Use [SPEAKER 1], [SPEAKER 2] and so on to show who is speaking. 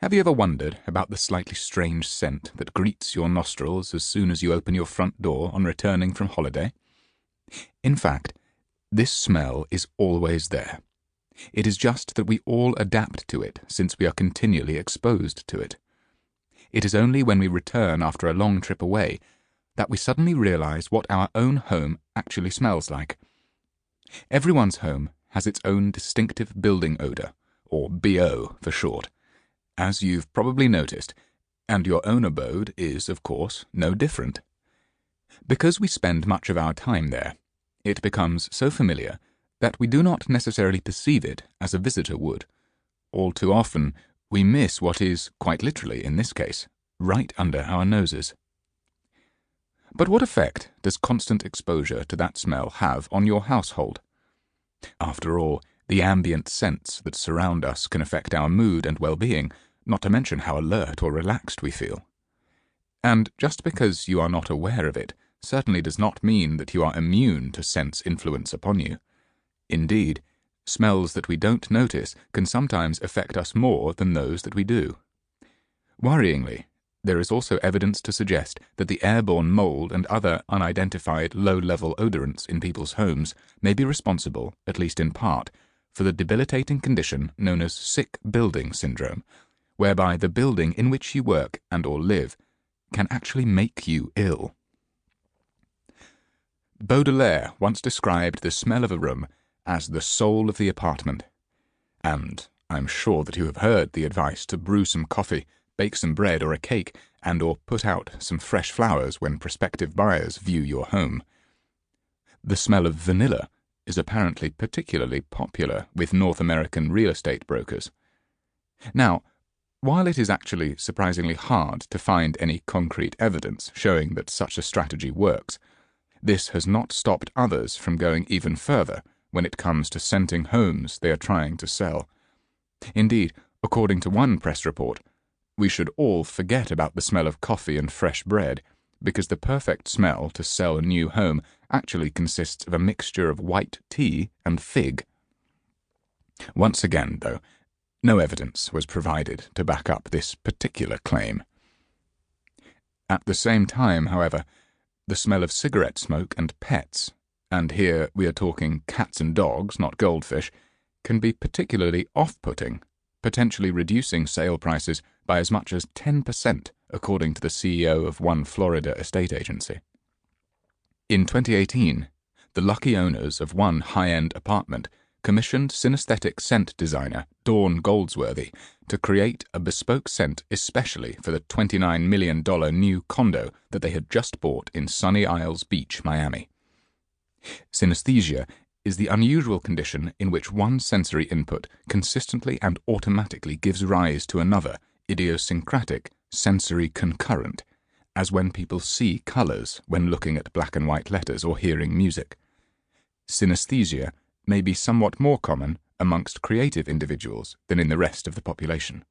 [SPEAKER 1] Have you ever wondered about the slightly strange scent that greets your nostrils as soon as you open your front door on returning from holiday? In fact, this smell is always there. It is just that we all adapt to it since we are continually exposed to it. It is only when we return after a long trip away that we suddenly realize what our own home actually smells like. Everyone's home has its own distinctive building odor, or BO for short, as you've probably noticed, and your own abode is, of course, no different. Because we spend much of our time there, it becomes so familiar that we do not necessarily perceive it as a visitor would. All too often, we miss what is, quite literally in this case, right under our noses. But what effect does constant exposure to that smell have on your household? After all, the ambient scents that surround us can affect our mood and well-being, not to mention how alert or relaxed we feel. And just because you are not aware of it certainly does not mean that you are immune to scent's influence upon you. Indeed, smells that we don't notice can sometimes affect us more than those that we do. Worryingly, there is also evidence to suggest that the airborne mold and other unidentified low-level odorants in people's homes may be responsible, at least in part, for the debilitating condition known as sick building syndrome, whereby the building in which you work and or live can actually make you ill. Baudelaire once described the smell of a room as the soul of the apartment, and I'm sure that you have heard the advice to brew some coffee, bake some bread or a cake, and or put out some fresh flowers when prospective buyers view your home. The smell of vanilla is apparently particularly popular with North American real estate brokers. Now, while it is actually surprisingly hard to find any concrete evidence showing that such a strategy works, this has not stopped others from going even further when it comes to scenting homes they are trying to sell. Indeed, according to one press report, we should all forget about the smell of coffee and fresh bread, because the perfect smell to sell a new home actually consists of a mixture of white tea and fig. Once again, though, no evidence was provided to back up this particular claim. At the same time, however, the smell of cigarette smoke and pets, and here we are talking cats and dogs, not goldfish, can be particularly off-putting, potentially reducing sale prices by as much as 10%, according to the CEO of one Florida estate agency. In 2018, the lucky owners of one high-end apartment commissioned synesthetic scent designer Dawn Goldsworthy to create a bespoke scent especially for the $29 million new condo that they had just bought in Sunny Isles Beach, Miami. Synesthesia is the unusual condition in which one sensory input consistently and automatically gives rise to another, idiosyncratic, sensory concurrent, as when people see colours when looking at black and white letters or hearing music. Synesthesia may be somewhat more common amongst creative individuals than in the rest of the population.